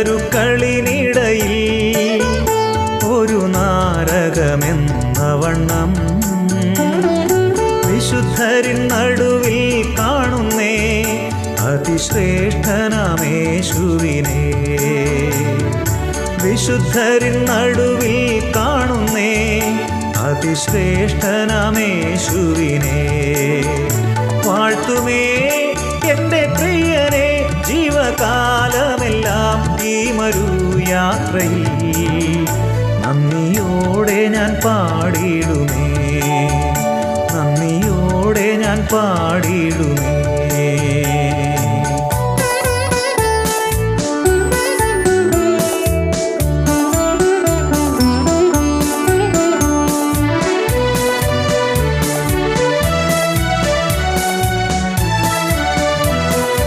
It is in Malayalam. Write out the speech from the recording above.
തരുക്കളിനിടയിൽ ഒരു നാരകമെന്ന വണ്ണം വിശുദ്ധരിൻ നടുവിൽ കാണുന്നേ അതിശ്രേഷ്ഠനാമേശുവിനെ. വിശുദ്ധരിൻ നടുവിൽ കാണുന്നേ അതിശ്രേഷ്ഠനാമേശുവിനെ. വാഴ്ത്തുമേ എൻ്റെ പ്രിയനെ ജീവകാലമെല്ലാം ഈ മരുയാത്രയിൽ. നന്ദിയോടെ ഞാൻ പാടിയിടുമേ, നന്ദിയോടെ ഞാൻ പാടിയിടുമേ.